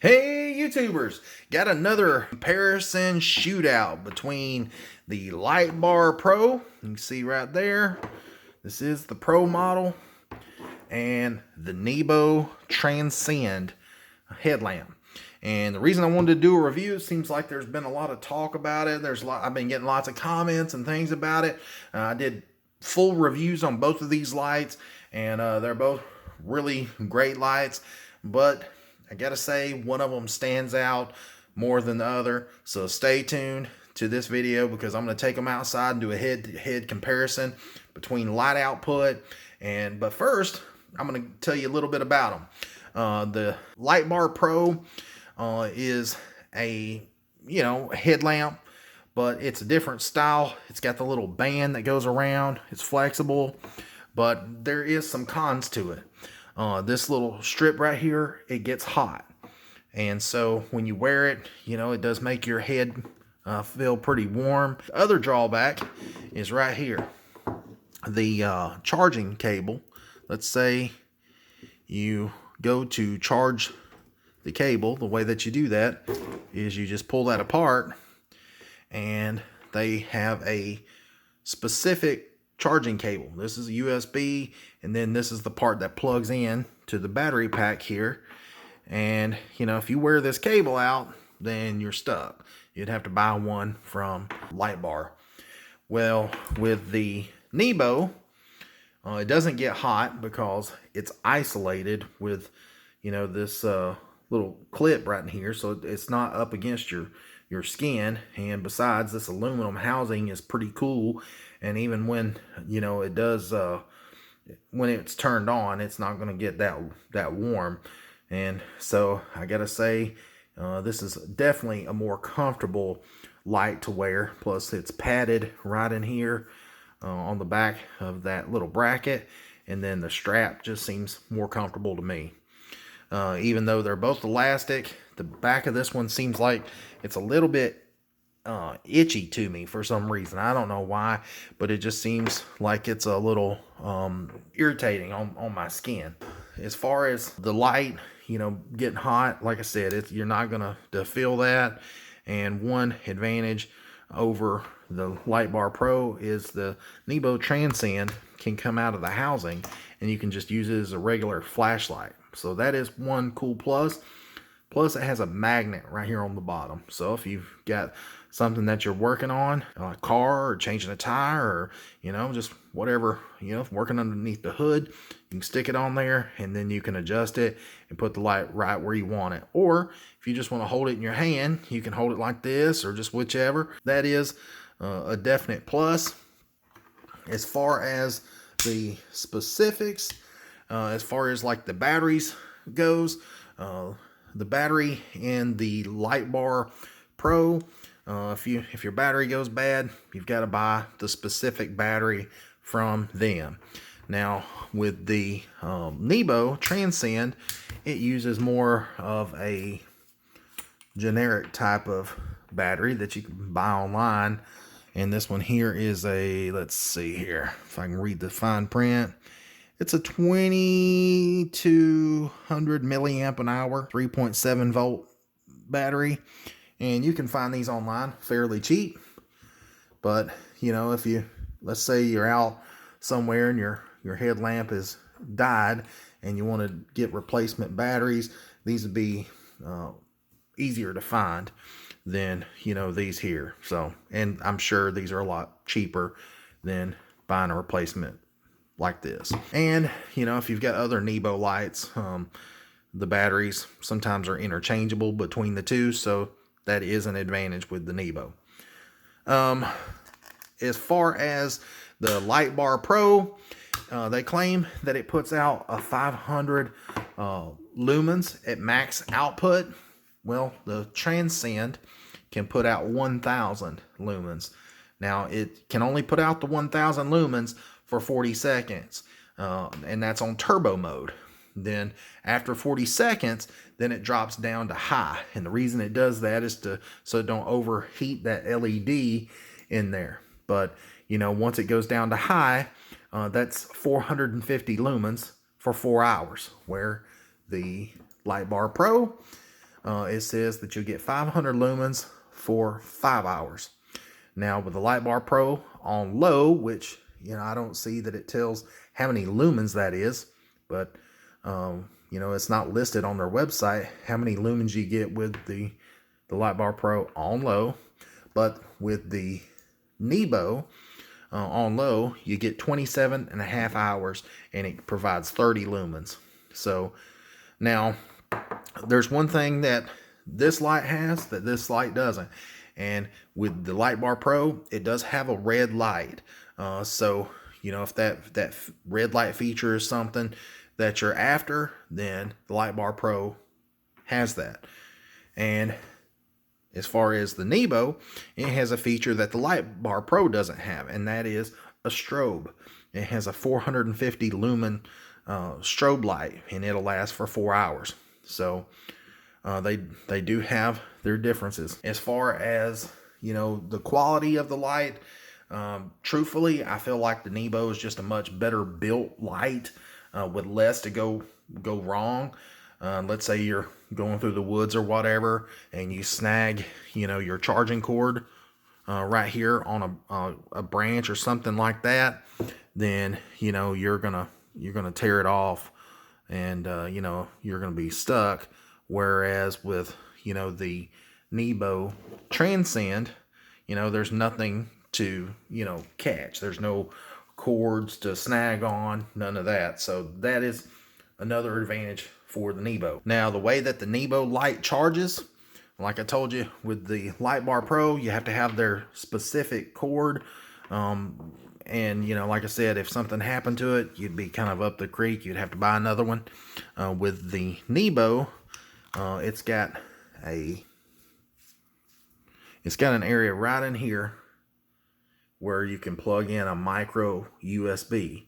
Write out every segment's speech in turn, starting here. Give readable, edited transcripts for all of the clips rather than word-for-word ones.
Hey YouTubers, got another comparison shootout between the Lightbar Pro, you can see right there, this is the Pro model, and the Nebo Transcend headlamp. And the reason I wanted to do a review, it seems like there's been a lot of talk about it. I've been getting lots of comments and things about it. I did full reviews on both of these lights, and they're both really great lights, but I gotta say one of them stands out more than the other. So stay tuned to this video because I'm going to take them outside and do a head-to-head comparison between light output. But first, I'm going to tell you a little bit about them. The Lightbar Pro is a headlamp, but it's a different style. It's got the little band that goes around. It's flexible, but there is some cons to it. This little strip right here, it gets hot, and so when you wear it, it does make your head feel pretty warm. The other drawback is right here, the charging cable. Let's say you go to charge the cable. The way that you do that is you just pull that apart, and they have a specific charging cable. This is a USB, and then this is the part that plugs in to the battery pack here. And if you wear this cable out, then you're stuck. You'd have to buy one from Lightbar. Well, with the Nebo, it doesn't get hot because it's isolated with this little clip right in here, so it's not up against your skin. And besides, this aluminum housing is pretty cool, and even when it does when it's turned on, it's not going to get that warm. And so I gotta say, this is definitely a more comfortable light to wear. Plus it's padded right in here on the back of that little bracket, and then the strap just seems more comfortable to me. Even though they're both elastic, the back of this one seems like it's a little bit itchy to me for some reason. I don't know why, but it just seems like it's a little irritating on my skin. As far as the light, getting hot, like I said, you're not gonna feel that. And one advantage over the Lightbar Pro is the Nebo Transcend can come out of the housing, and you can just use it as a regular flashlight. So that is one cool plus. Plus, it has a magnet right here on the bottom. So if you've got something that you're working on, a car or changing a tire, or just whatever, working underneath the hood, you can stick it on there, and then you can adjust it and put the light right where you want it. Or if you just want to hold it in your hand, you can hold it like this, or just whichever. That is a definite plus. As far as the specifics, as far as like the batteries goes, the battery in the Lightbar Pro, if your battery goes bad, you've got to buy the specific battery from them. Now with the Nebo Transcend, it uses more of a generic type of battery that you can buy online. And this one here is let's see here if I can read the fine print. It's a 2200 milliamp an hour, 3.7 volt battery. And you can find these online fairly cheap. But, let's say you're out somewhere and your headlamp is died and you want to get replacement batteries, these would be easier to find than, these here. So, and I'm sure these are a lot cheaper than buying a replacement like this. And if you've got other Nebo lights, the batteries sometimes are interchangeable between the two, so that is an advantage with the Nebo. As far as the Lightbar Pro, they claim that it puts out a 500 lumens at max output. Well, the Transcend can put out 1000 lumens. Now it can only put out the 1000 lumens for 40 seconds, and that's on turbo mode. Then after 40 seconds, then it drops down to high, and the reason it does that is so it don't overheat that LED in there. But once it goes down to high, that's 450 lumens for 4 hours, where the Lightbar Pro it says that you'll get 500 lumens for 5 hours. Now with the Lightbar Pro on low, which, you know, I don't see that it tells how many lumens that is, but you know, it's not listed on their website how many lumens you get with the Lightbar Pro on low. But with the Nebo on low, you get 27.5 hours, and it provides 30 lumens. So now there's one thing that this light has that this light doesn't. And with the Lightbar Pro, it does have a red light. So, you know, if that red light feature is something that you're after, then the Lightbar Pro has that. And as far as the Nebo, it has a feature that the Lightbar Pro doesn't have, and that is a strobe. It has a 450 lumen strobe light, and it'll last for 4 hours. So they do have their differences. As far as, you know, the quality of the light, truthfully, I feel like the Nebo is just a much better built light with less to go wrong. Let's say you're going through the woods or whatever, and you snag, you know, your charging cord right here on a branch or something like that, then, you know, you're gonna tear it off, and you know, you're gonna be stuck. Whereas with, you know, the Nebo Transcend, you know, there's nothing to, you know, catch. There's no cords to snag on, none of that. So that is another advantage for the Nebo. Now, the way that the Nebo light charges, like I told you, with the Lightbar Pro, you have to have their specific cord. And, you know, like I said, if something happened to it, you'd be kind of up the creek. You'd have to buy another one. With the Nebo, it's got an area right in here where you can plug in a micro USB.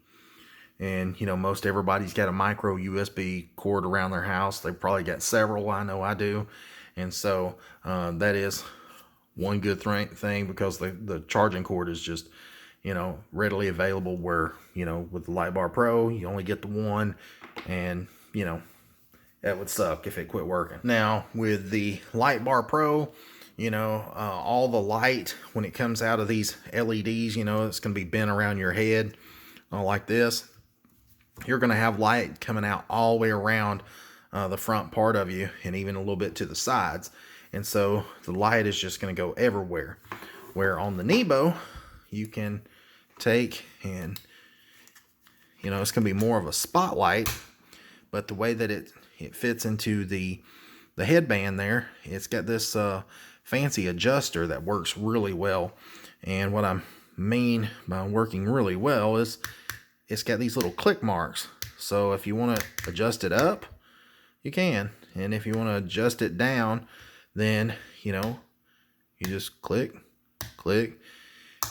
And, you know, most everybody's got a micro USB cord around their house. They've probably got several. I know I do. And so that is one good thing, because the charging cord is just, you know, readily available, where, you know, with the Lightbar Pro, you only get the one, and, you know, that would suck if it quit working. Now, with the Lightbar Pro, you know, all the light, when it comes out of these LEDs, you know, it's going to be bent around your head like this. You're going to have light coming out all the way around the front part of you, and even a little bit to the sides. And so the light is just going to go everywhere. Where on the Nebo, you can take and, you know, it's going to be more of a spotlight, but the way that it fits into the headband there, it's got this fancy adjuster that works really well. And what I mean by working really well is it's got these little click marks. So if you want to adjust it up, you can. And if you want to adjust it down, then, you know, you just click,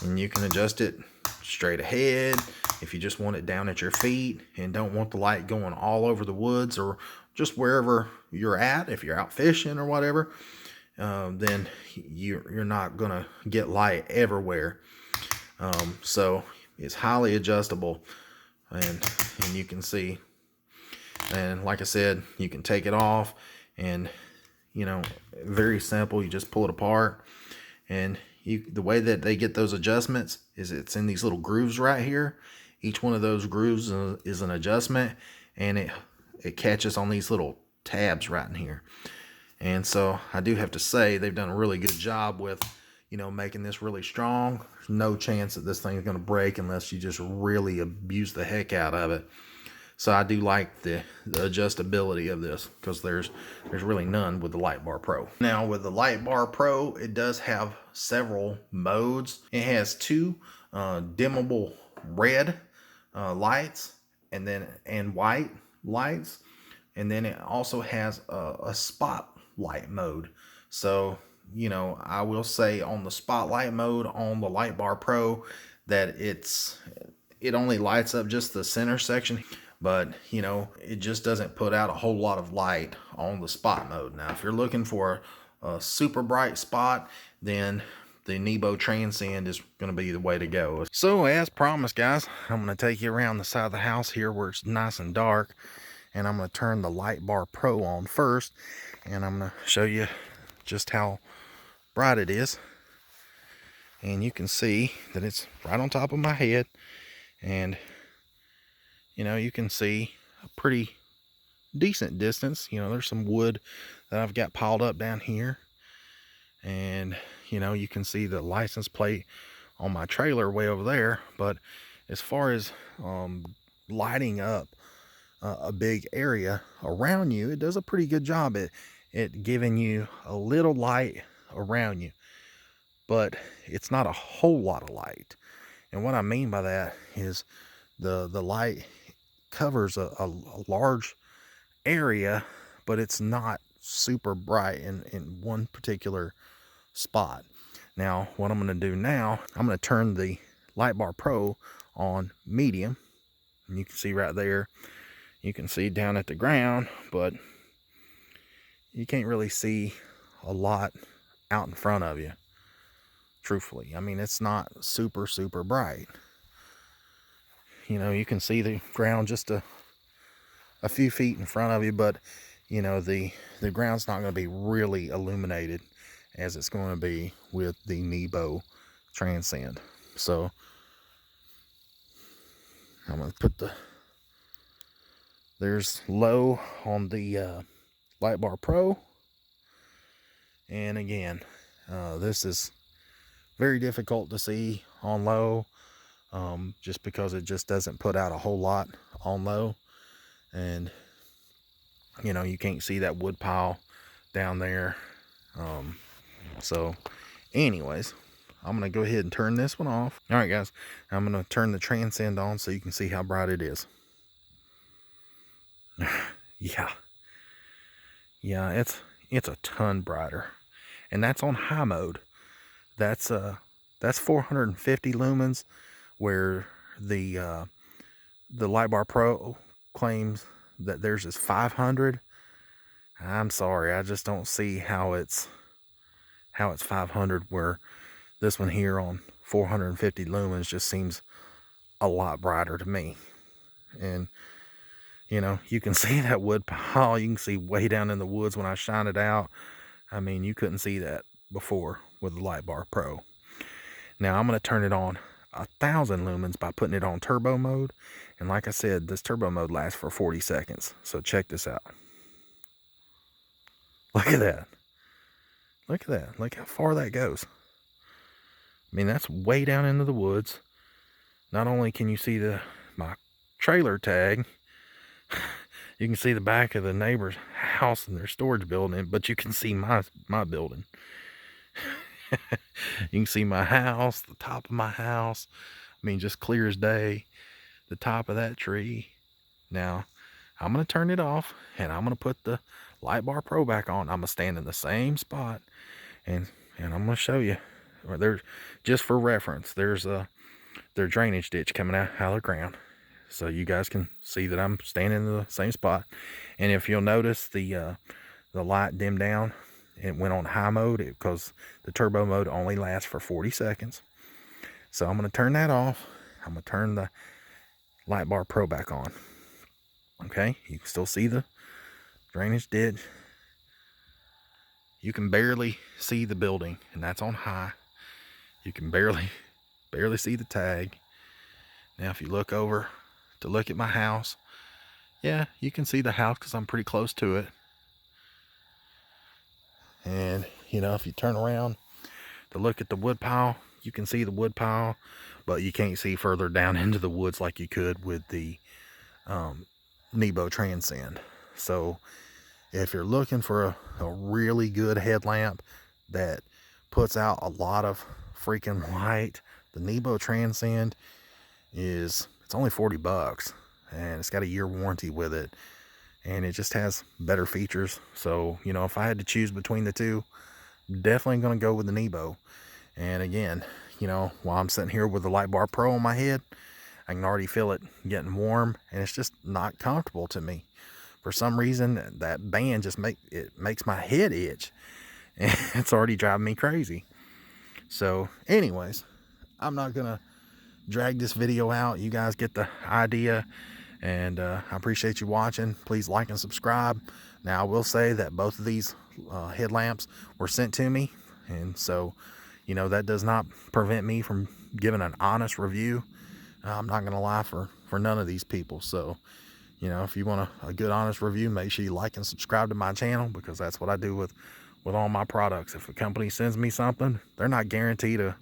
and you can adjust it straight ahead. If you just want it down at your feet and don't want the light going all over the woods, or just wherever you're at, if you're out fishing or whatever, then you're not gonna get light everywhere. So it's highly adjustable, and you can see, and like I said, you can take it off, and, you know, very simple. You just pull it apart, and the way that they get those adjustments is it's in these little grooves right here. Each one of those grooves is an adjustment, and it catches on these little tabs right in here. And so I do have to say they've done a really good job with, you know, making this really strong. There's no chance that this thing is going to break unless you just really abuse the heck out of it. So I do like the adjustability of this, because there's really none with the Lightbar Pro. Now with the Lightbar Pro, it does have several modes. It has two dimmable red lights, and white lights, and then it also has a spotlight mode. So, you know, I will say on the spotlight mode on the Lightbar Pro that it only lights up just the center section, but, you know, it just doesn't put out a whole lot of light on the spot mode. Now, if you're looking for a super bright spot, then the Nebo Transcend is going to be the way to go. So as promised, guys, I'm going to take you around the side of the house here where it's nice and dark, and I'm going to turn the Lightbar Pro on first, and I'm going to show you just how bright it is. And you can see that it's right on top of my head, and you know, you can see a pretty decent distance. You know, there's some wood that I've got piled up down here, and you know, you can see the license plate on my trailer way over there. But as far as lighting up a big area around you, it does a pretty good job at giving you a little light around you, but it's not a whole lot of light. And what I mean by that is the light covers a large area, but it's not super bright in one particular spot. Now what I'm going to do now, I'm going to turn the Lightbar Pro on medium, and you can see right there, you can see down at the ground, but you can't really see a lot out in front of you, truthfully. I mean, it's not super bright. You know, you can see the ground just a few feet in front of you, but you know, the ground's not going to be really illuminated as it's going to be with the Nebo Transcend. So I'm going to put there's low on the Lightbar Pro, and again, this is very difficult to see on low, just because it just doesn't put out a whole lot on low. And you know, you can't see that wood pile down there. So anyways, I'm gonna go ahead and turn this one off. All right guys, I'm gonna turn the Transcend on so you can see how bright it is. yeah, it's a ton brighter, and that's on high mode. That's 450 lumens, where the Lightbar Pro claims that theirs is 500. I'm sorry, I just don't see how it's 500, where this one here on 450 lumens just seems a lot brighter to me. And you know, you can see that wood pile, you can see way down in the woods when I shine it out. I mean, you couldn't see that before with the Lightbar Pro. Now I'm going to turn it on 1,000 lumens by putting it on turbo mode. And like I said, this turbo mode lasts for 40 seconds. So check this out. Look at that. Look at that. Look how far that goes. I mean, that's way down into the woods. Not only can you see my trailer tag, you can see the back of the neighbor's house and their storage building, but you can see my building. You can see my house, the top of my house. I mean, just clear as day, the top of that tree. Now I'm going to turn it off, and I'm going to put the Lightbar Pro back on. I'm going to stand in the same spot, and I'm going to show you. There's, just for reference, there's their drainage ditch coming out of the ground, so you guys can see that I'm standing in the same spot. And if you'll notice, the light dimmed down. It went on high mode because the turbo mode only lasts for 40 seconds. So I'm going to turn that off. I'm going to turn the Lightbar Pro back on. Okay, you can still see the drainage ditch. You can barely see the building, and that's on high. You can barely see the tag. Now if you look over to look at my house, yeah, you can see the house because I'm pretty close to it. And you know, if you turn around to look at the wood pile, you can see the wood pile, but you can't see further down into the woods like you could with the Nebo Transcend. So if you're looking for a really good headlamp that puts out a lot of freaking light, the Nebo Transcend it's only 40 bucks, and it's got a year warranty with it, and it just has better features. So you know, if I had to choose between the two, definitely going to go with the Nebo. And again, you know, while I'm sitting here with the Lightbar Pro on my head, I can already feel it getting warm, and it's just not comfortable to me. For some reason, that band just makes my head itch, and it's already driving me crazy. So anyways, I'm not gonna drag this video out. You guys get the idea. And I appreciate you watching. Please like and subscribe. Now, I will say that both of these headlamps were sent to me, and so, you know, that does not prevent me from giving an honest review. I'm not gonna lie for none of these people. So, you know, if you want a good honest review, make sure you like and subscribe to my channel, because that's what I do with all my products. If a company sends me something, they're not guaranteed a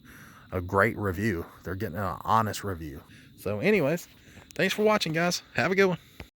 great review. They're getting an honest review. So anyways, thanks for watching, guys. Have a good one.